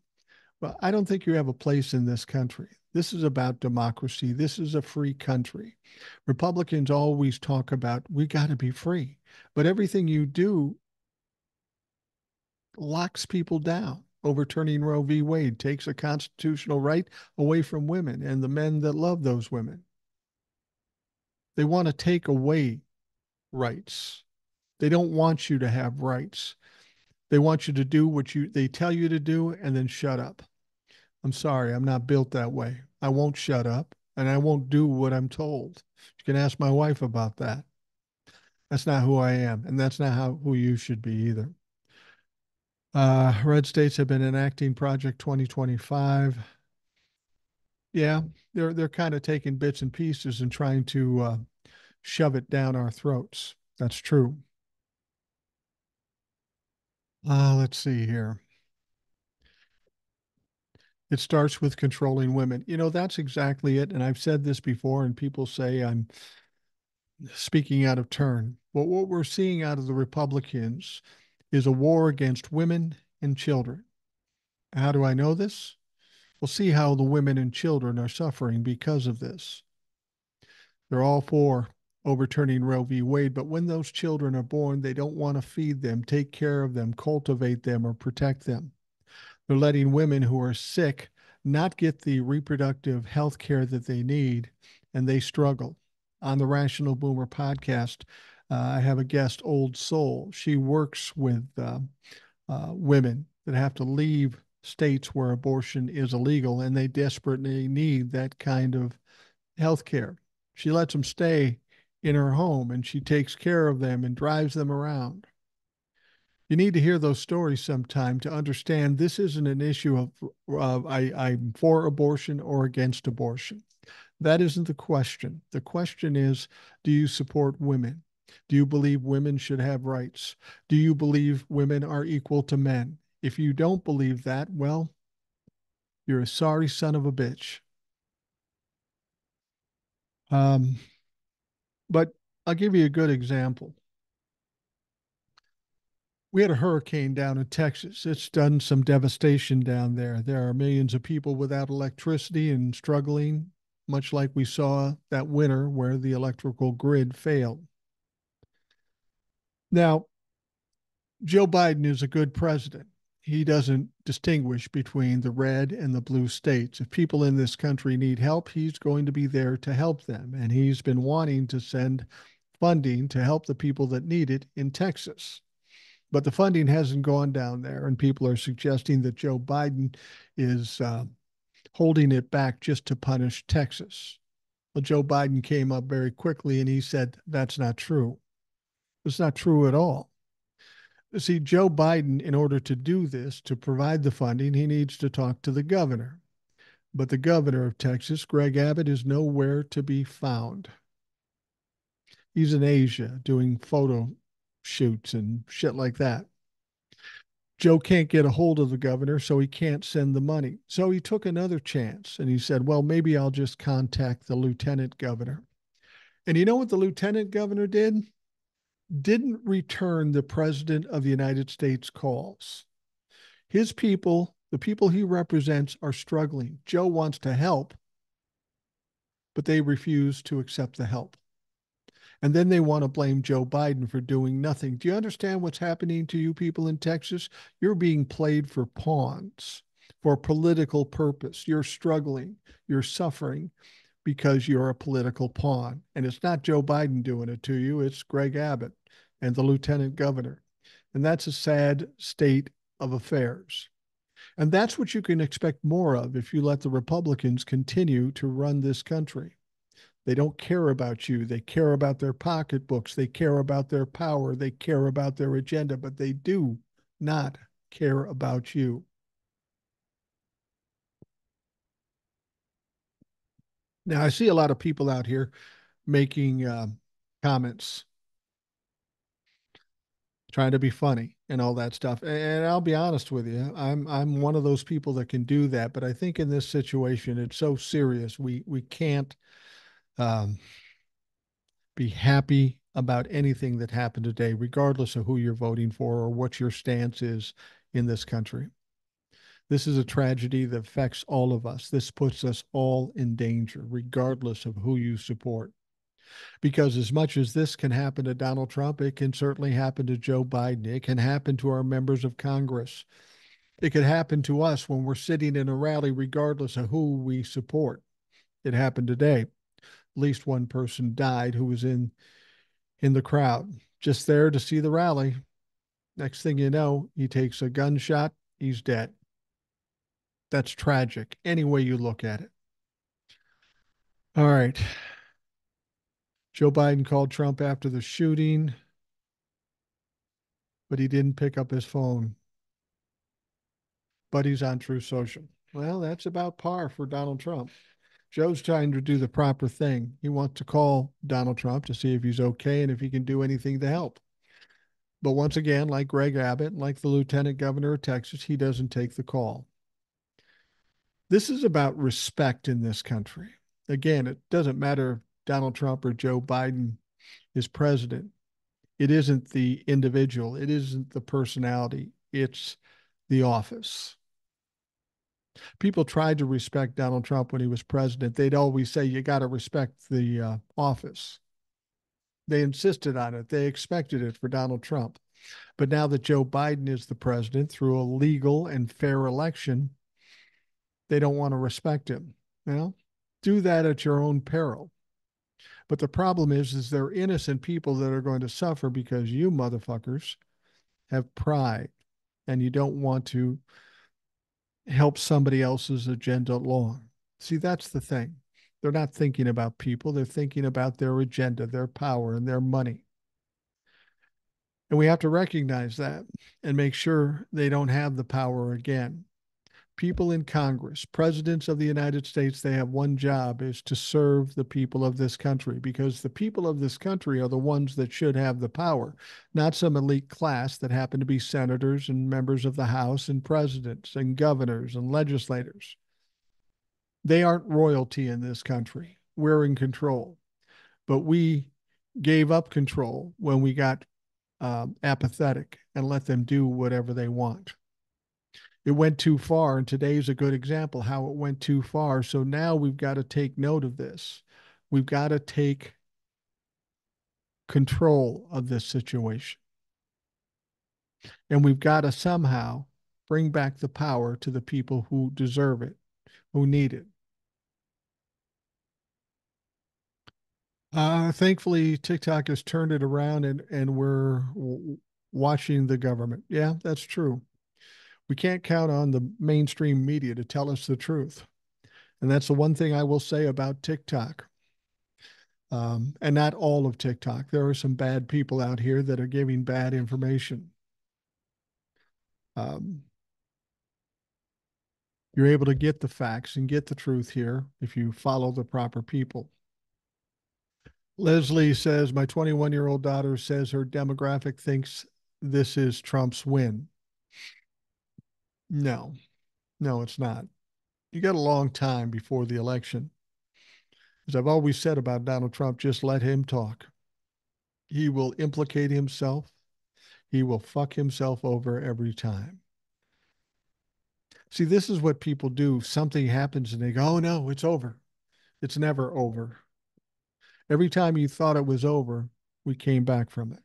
well, I don't think you have a place in this country. This is about democracy. This is a free country. Republicans always talk about we got to be free, but everything you do locks people down. Overturning Roe v. Wade takes a constitutional right away from women and the men that love those women. They want to take away rights. They don't want you to have rights. They want you to do what they tell you to do and then shut up. I'm sorry, I'm not built that way. I won't shut up and I won't do what I'm told. You can ask my wife about that. That's not who I am, and that's not who you should be either. Red states have been enacting Project 2025. Yeah, they're kind of taking bits and pieces and trying to shove it down our throats. That's true. Let's see here. It starts with controlling women. That's exactly it. And I've said this before, and people say I'm speaking out of turn. But what we're seeing out of the Republicans is a war against women and children. How do I know this? We'll see how the women and children are suffering because of this. They're all for overturning Roe v. Wade, but when those children are born, they don't want to feed them, take care of them, cultivate them, or protect them. They're letting women who are sick not get the reproductive health care that they need, and they struggle. On the Rational Boomer podcast, I have a guest, Old Soul. She works with women that have to leave states where abortion is illegal, and they desperately need that kind of health care. She lets them stay in her home, and she takes care of them and drives them around. You need to hear those stories sometime to understand this isn't an issue of I'm for abortion or against abortion. That isn't the question. The question is, do you support women? Do you believe women should have rights? Do you believe women are equal to men? If you don't believe that, well, you're a sorry son of a bitch. Um, but I'll give you a good example. We had a hurricane down in Texas. It's done some devastation down there. There are millions of people without electricity and struggling, much like we saw that winter where the electrical grid failed. Now, Joe Biden is a good president. He doesn't distinguish between the red and the blue states. If people in this country need help, he's going to be there to help them. And he's been wanting to send funding to help the people that need it in Texas. But the funding hasn't gone down there, and people are suggesting that Joe Biden is holding it back just to punish Texas. Well, Joe Biden came up very quickly and he said that's not true. It's not true at all. See, Joe Biden, in order to do this, to provide the funding, he needs to talk to the governor. But the governor of Texas, Greg Abbott, is nowhere to be found. He's in Asia doing photo shoots and shit like that. Joe can't get a hold of the governor, so he can't send the money. So he took another chance and he said, well, maybe I'll just contact the lieutenant governor. And you know what the lieutenant governor did? Didn't return the president of the United States calls. His people, the people he represents, are struggling. Joe wants to help, but they refuse to accept the help. And then they want to blame Joe Biden for doing nothing. Do you understand what's happening to you people in Texas? You're being played for pawns for political purpose. You're struggling, you're suffering because you're a political pawn. And it's not Joe Biden doing it to you, it's Greg Abbott and the lieutenant governor. And that's a sad state of affairs. And that's what you can expect more of if you let the Republicans continue to run this country. They don't care about you. They care about their pocketbooks. They care about their power. They care about their agenda, but they do not care about you. Now, I see a lot of people out here making comments, trying to be funny and all that stuff. And I'll be honest with you, I'm one of those people that can do that. But I think in this situation, it's so serious. We can't um, be happy about anything that happened today, regardless of who you're voting for or what your stance is in this country. This is a tragedy that affects all of us. This puts us all in danger, regardless of who you support. Because as much as this can happen to Donald Trump, it can certainly happen to Joe Biden. It can happen to our members of Congress. It could happen to us when we're sitting in a rally, regardless of who we support. It happened today. At least one person died who was in the crowd, just there to see the rally. Next thing you know, he takes a gunshot, he's dead. That's tragic, any way you look at it. All right. Joe Biden called Trump after the shooting, but he didn't pick up his phone. But he's on Truth Social. Well, that's about par for Donald Trump. Joe's trying to do the proper thing. He wants to call Donald Trump to see if he's okay and if he can do anything to help. But once again, like Greg Abbott, like the lieutenant governor of Texas, he doesn't take the call. This is about respect in this country. Again, it doesn't matter if Donald Trump or Joe Biden is president. It isn't the individual, it isn't the personality, it's the office. People tried to respect Donald Trump when he was president. They'd always say, you got to respect the office. They insisted on it, they expected it for Donald Trump. But now that Joe Biden is the president through a legal and fair election, they don't want to respect him. Well, do that at your own peril. But the problem is they're innocent people that are going to suffer because you motherfuckers have pride and you don't want to help somebody else's agenda along. See, that's the thing. They're not thinking about people, they're thinking about their agenda, their power, and their money. And we have to recognize that and make sure they don't have the power again. People in Congress, presidents of the United States, they have one job is to serve the people of this country because the people of this country are the ones that should have the power, not some elite class that happen to be senators and members of the House and presidents and governors and legislators. They aren't royalty in this country. We're in control. But we gave up control when we got apathetic and let them do whatever they want. It went too far, and today's a good example how it went too far. So now we've got to take note of this. We've got to take control of this situation. And we've got to somehow bring back the power to the people who deserve it, who need it. Thankfully, TikTok has turned it around and we're watching the government. Yeah, that's true. We can't count on the mainstream media to tell us the truth. And that's the one thing I will say about TikTok. And not all of TikTok. There are some bad people out here that are giving bad information. Um, you're able to get the facts and get the truth here if you follow the proper people. Leslie says, my 21-year-old daughter says her demographic thinks this is Trump's win. No, no, it's not. You got a long time before the election. As I've always said about Donald Trump, just let him talk. He will implicate himself. He will fuck himself over every time. See, this is what people do. Something happens and they go, oh no, it's over. It's never over. Every time you thought it was over, we came back from it.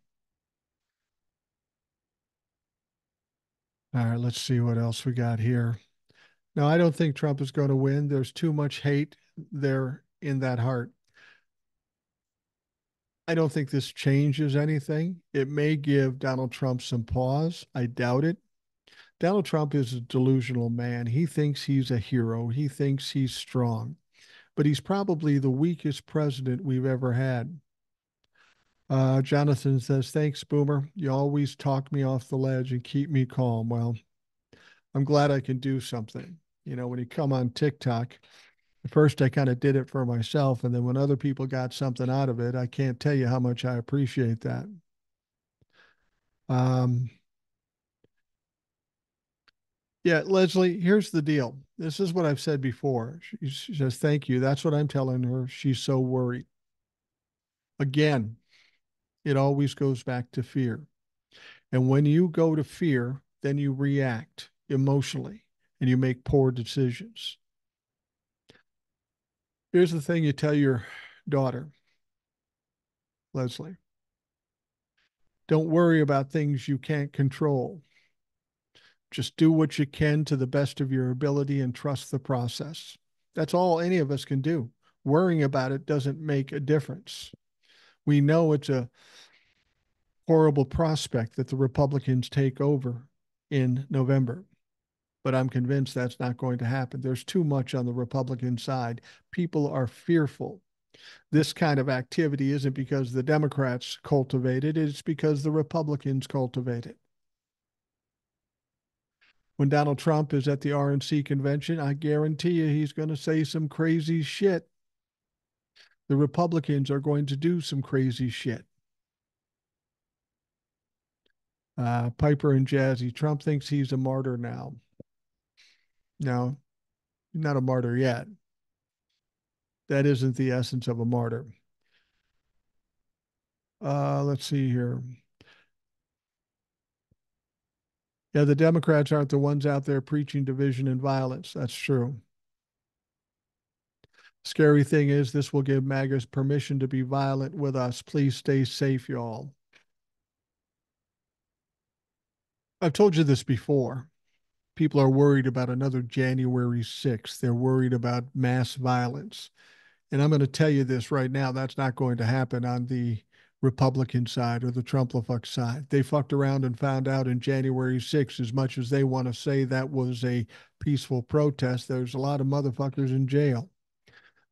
All right, let's see what else we got here. No, I don't think Trump is going to win. There's too much hate there in that heart. I don't think this changes anything. It may give Donald Trump some pause. I doubt it. Donald Trump is a delusional man. He thinks he's a hero. He thinks he's strong, but he's probably the weakest president we've ever had. Jonathan says, thanks, Boomer. You always talk me off the ledge and keep me calm. Well, I'm glad I can do something. You know, when you come on TikTok, at first I kind of did it for myself. And then when other people got something out of it, I can't tell you how much I appreciate that. Um, yeah, Leslie, here's the deal. This is what I've said before. She says, thank you. That's what I'm telling her. She's so worried. Again, it always goes back to fear. And when you go to fear, then you react emotionally and you make poor decisions. Here's the thing you tell your daughter, Leslie. Don't worry about things you can't control. Just do what you can to the best of your ability and trust the process. That's all any of us can do. Worrying about it doesn't make a difference. We know it's a horrible prospect that the Republicans take over in November, but I'm convinced that's not going to happen. There's too much on the Republican side. People are fearful. This kind of activity isn't because the Democrats cultivate it, it's because the Republicans cultivate it. When Donald Trump is at the RNC convention, I guarantee you he's going to say some crazy shit. The Republicans are going to do some crazy shit. Piper and Jazzy, Trump thinks he's a martyr now. No, not a martyr yet. That isn't the essence of a martyr. Let's see here. Yeah, the Democrats aren't the ones out there preaching division and violence. That's true. Scary thing is, this will give MAGAs permission to be violent with us. Please stay safe, y'all. I've told you this before. People are worried about another January 6th. They're worried about mass violence. And I'm going to tell you this right now, that's not going to happen on the Republican side or the Trump-la-fuck side. They fucked around and found out in January 6th, as much as they want to say that was a peaceful protest, there's a lot of motherfuckers in jail.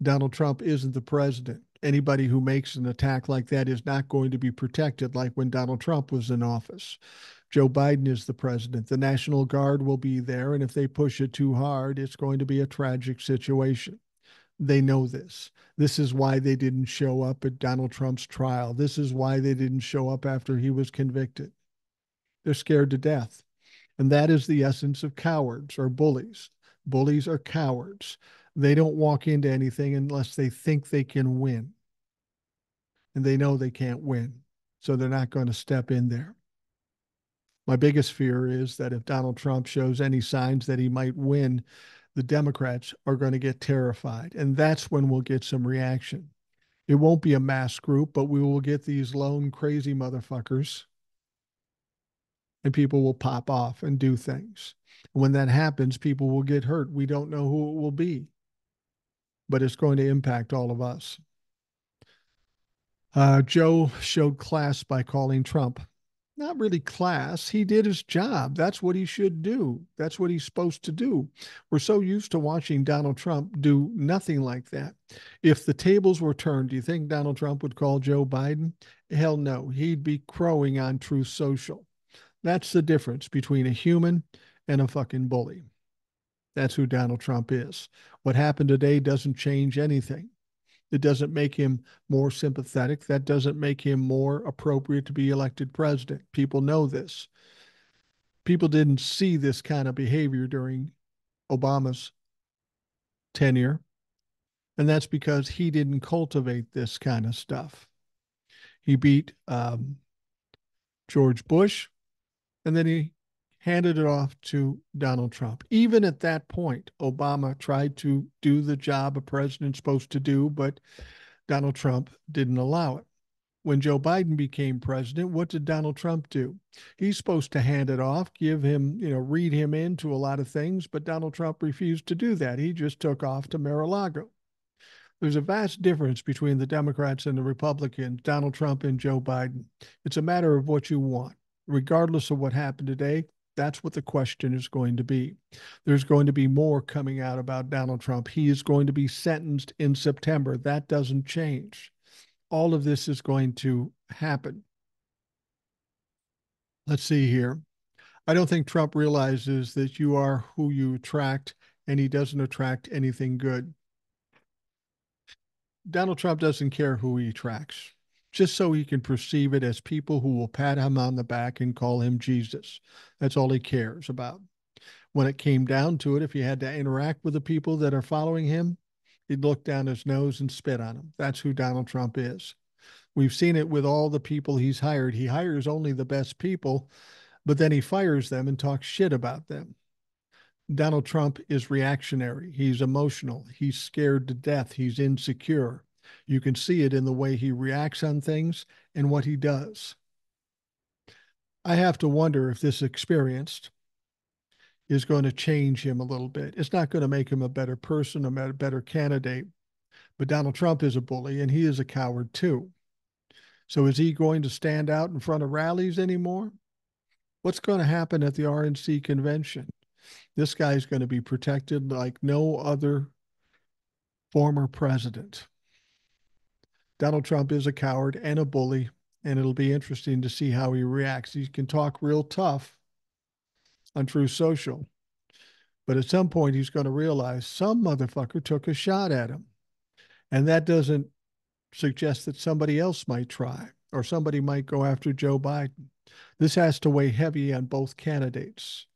Donald Trump isn't the president. Anybody who makes an attack like that is not going to be protected like when Donald Trump was in office. Joe Biden is the president. The National Guard will be there, and if they push it too hard, it's going to be a tragic situation. They know this. This is why they didn't show up at Donald Trump's trial. This is why they didn't show up after he was convicted. They're scared to death. And that is the essence of cowards or bullies. Bullies are cowards. They don't walk into anything unless they think they can win. And they know they can't win. So they're not going to step in there. My biggest fear is that if Donald Trump shows any signs that he might win, the Democrats are going to get terrified. And that's when we'll get some reaction. It won't be a mass group, but we will get these lone crazy motherfuckers and people will pop off and do things. When that happens, people will get hurt. We don't know who it will be, but it's going to impact all of us. Joe showed class by calling Trump. Not really class. He did his job. That's what he should do. That's what he's supposed to do. We're so used to watching Donald Trump do nothing like that. If the tables were turned, do you think Donald Trump would call Joe Biden? Hell no. He'd be crowing on Truth Social. That's the difference between a human and a fucking bully. That's who Donald Trump is. What happened today doesn't change anything. It doesn't make him more sympathetic. That doesn't make him more appropriate to be elected president. People know this. People didn't see this kind of behavior during Obama's tenure. And that's because he didn't cultivate this kind of stuff. He beat George Bush, and then he handed it off to Donald Trump. Even at that point, Obama tried to do the job a president's supposed to do, but Donald Trump didn't allow it. When Joe Biden became president, what did Donald Trump do? He's supposed to hand it off, give him, read him into a lot of things, but Donald Trump refused to do that. He just took off to Mar-a-Lago. There's a vast difference between the Democrats and the Republicans, Donald Trump and Joe Biden. It's a matter of what you want. Regardless of what happened today, that's what the question is going to be. There's going to be more coming out about Donald Trump. He is going to be sentenced in September. That doesn't change. All of this is going to happen. Let's see here. I don't think Trump realizes that you are who you attract, and he doesn't attract anything good. Donald Trump doesn't care who he attracts, just so he can perceive it as people who will pat him on the back and call him Jesus. That's all he cares about. When it came down to it, if he had to interact with the people that are following him, he'd look down his nose and spit on them. That's who Donald Trump is. We've seen it with all the people he's hired. He hires only the best people, but then he fires them and talks shit about them. Donald Trump is reactionary. He's emotional. He's scared to death. He's insecure. You can see it in the way he reacts on things and what he does. I have to wonder if this experience is going to change him a little bit. It's not going to make him a better person, a better candidate, but Donald Trump is a bully and he is a coward too. So is he going to stand out in front of rallies anymore? What's going to happen at the RNC convention? This guy's going to be protected like no other former president. Donald Trump is a coward and a bully, and it'll be interesting to see how he reacts. He can talk real tough on Truth Social, but at some point he's going to realize some motherfucker took a shot at him. And that doesn't suggest that somebody else might try or somebody might go after Joe Biden. This has to weigh heavy on both candidates.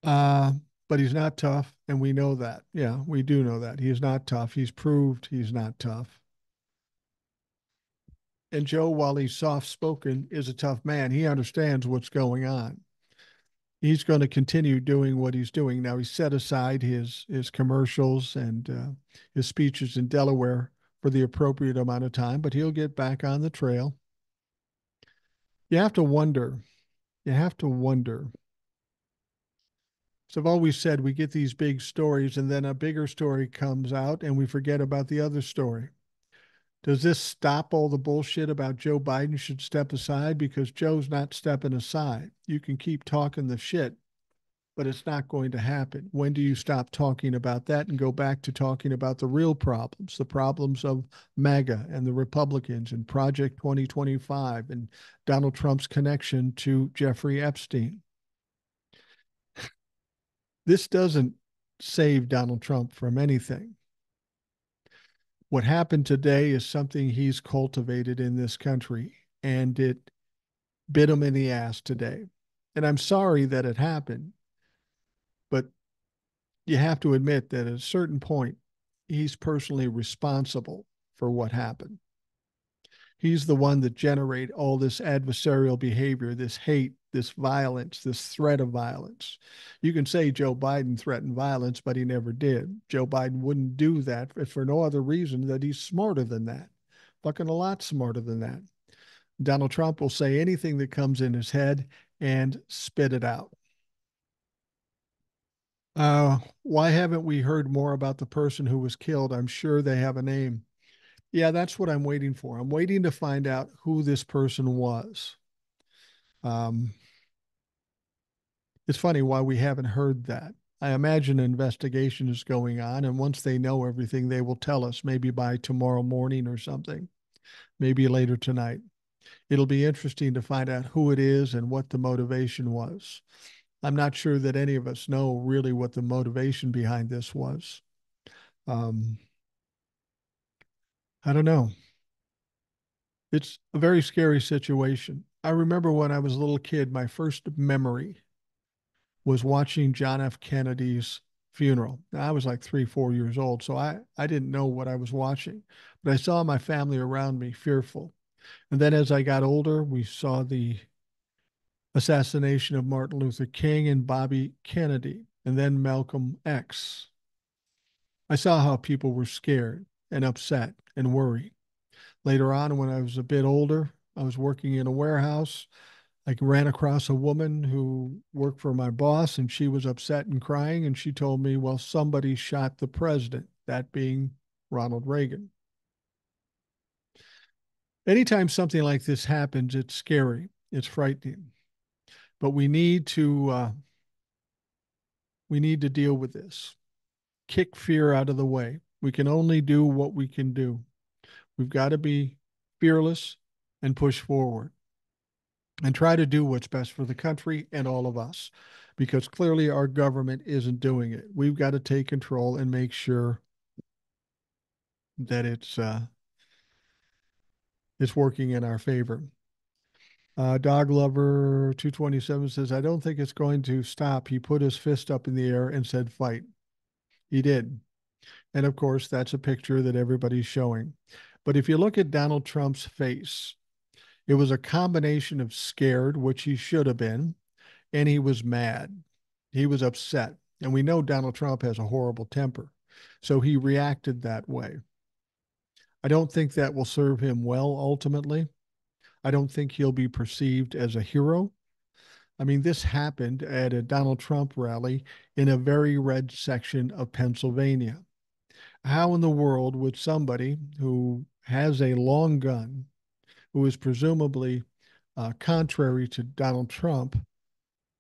Uh, but he's not tough, and we know that. Yeah, we do know that. He's not tough. He's proved he's not tough. And Joe, while he's soft spoken, is a tough man. He understands what's going on. He's going to continue doing what he's doing. Now, he set aside his commercials and his speeches in Delaware for the appropriate amount of time, but he'll get back on the trail. You have to wonder. You have to wonder. So I've always said we get these big stories and then a bigger story comes out and we forget about the other story. Does this stop all the bullshit about Joe Biden should step aside? Because Joe's not stepping aside. You can keep talking the shit, but it's not going to happen. When do you stop talking about that and go back to talking about the real problems, the problems of MAGA and the Republicans and Project 2025 and Donald Trump's connection to Jeffrey Epstein? This doesn't save Donald Trump from anything. What happened today is something he's cultivated in this country, and it bit him in the ass today. And I'm sorry that it happened, but you have to admit that at a certain point, he's personally responsible for what happened. He's the one that generated all this adversarial behavior, this hate, this violence, this threat of violence. You can say Joe Biden threatened violence, but he never did. Joe Biden wouldn't do that if for no other reason that he's smarter than that, fucking a lot smarter than that. Donald Trump will say anything that comes in his head and spit it out. Why haven't we heard more about the person who was killed? I'm sure they have a name. Yeah, that's what I'm waiting for. I'm waiting to find out who this person was. Um, it's funny why we haven't heard that. I imagine an investigation is going on, and once they know everything, they will tell us, maybe by tomorrow morning or something, maybe later tonight. It'll be interesting to find out who it is and what the motivation was. I'm not sure that any of us know really what the motivation behind this was. Um, I don't know. It's a very scary situation. I remember when I was a little kid, my first memory was watching John F. Kennedy's funeral. Now, I was like 3, 4 years old, so I didn't know what I was watching, but I saw my family around me fearful. And then as I got older, we saw the assassination of Martin Luther King and Bobby Kennedy, and then Malcolm X. I saw how people were scared and upset and worried. Later on, when I was a bit older, I was working in a warehouse. I ran across a woman who worked for my boss, and she was upset and crying. And she told me, well, somebody shot the president, that being Ronald Reagan. Anytime something like this happens, it's scary, it's frightening. But we need to deal with this. Kick fear out of the way. We can only do what we can do. We've got to be fearless and push forward and try to do what's best for the country and all of us, because clearly our government isn't doing it. We've got to take control and make sure that it's working in our favor. Dog Lover 227 says, I don't think it's going to stop. He put his fist up in the air and said, fight. He did. And of course, that's a picture that everybody's showing. But if you look at Donald Trump's face, it was a combination of scared, which he should have been, and he was mad. He was upset. And we know Donald Trump has a horrible temper. So he reacted that way. I don't think that will serve him well ultimately. I don't think he'll be perceived as a hero. I mean, this happened at a Donald Trump rally in a very red section of Pennsylvania. How in the world would somebody who has a long gun, who is presumably contrary to Donald Trump,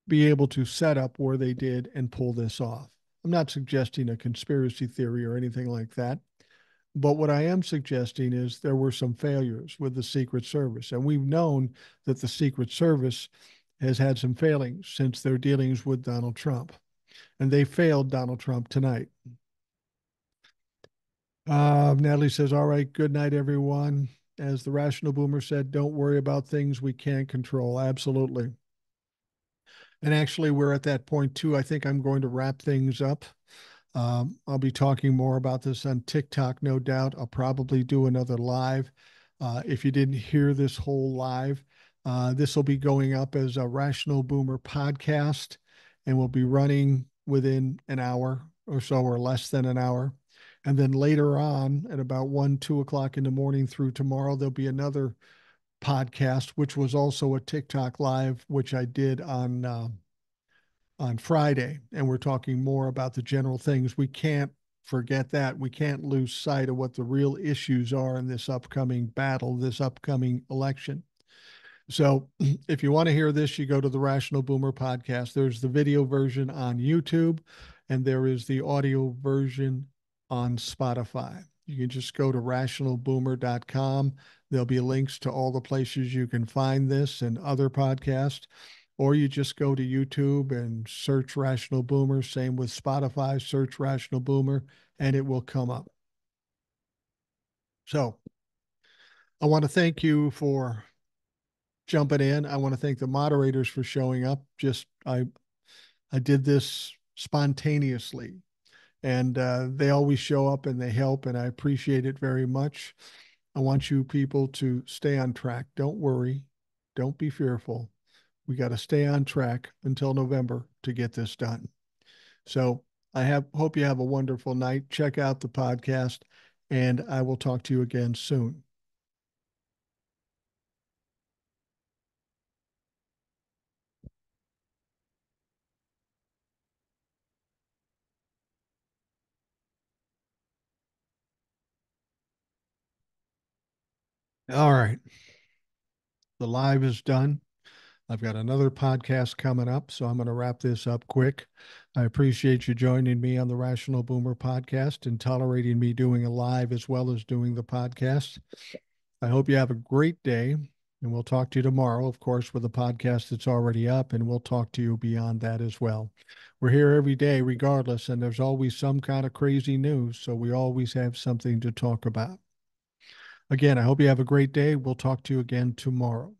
be able to set up where they did and pull this off? I'm not suggesting a conspiracy theory or anything like that. But what I am suggesting is there were some failures with the Secret Service. And we've known that the Secret Service has had some failings since their dealings with Donald Trump. And they failed Donald Trump tonight. Natalie says, all right, good night, everyone. as the Rational Boomer said, don't worry about things we can't control. Absolutely. And actually, we're at that point too. I think I'm going to wrap things up. I'll be talking more about this on TikTok, no doubt. I'll probably do another live. If you didn't hear this whole live, this will be going up as a Rational Boomer podcast and will be running within an hour or so, or less than an hour. And then later on, at about 1, 2 o'clock in the morning through tomorrow, there'll be another podcast, which was also a TikTok live, which I did on Friday, and we're talking more about the general things. We can't forget that. We can't lose sight of what the real issues are in this upcoming battle, this upcoming election. So if you want to hear this, you go to the Rational Boomer podcast. There's the video version on YouTube, and there is the audio version on Spotify. You can just go to rationalboomer.com. There'll be links to all the places you can find this and other podcasts, or you just go to YouTube and search Rational Boomer. Same with Spotify, search Rational Boomer, and it will come up. So I want to thank you for jumping in. I want to thank the moderators for showing up. I did this spontaneously, and they always show up and they help, and I appreciate it very much. I want you people to stay on track. Don't worry. Don't be fearful. We got to stay on track until November to get this done. So hope you have a wonderful night. Check out the podcast, and I will talk to you again soon. All right. The live is done. I've got another podcast coming up, so I'm going to wrap this up quick. I appreciate you joining me on the Rational Boomer podcast and tolerating me doing a live as well as doing the podcast. I hope you have a great day, and we'll talk to you tomorrow, of course, with a podcast that's already up, and we'll talk to you beyond that as well. We're here every day, regardless, and there's always some kind of crazy news, so we always have something to talk about. Again, I hope you have a great day. We'll talk to you again tomorrow.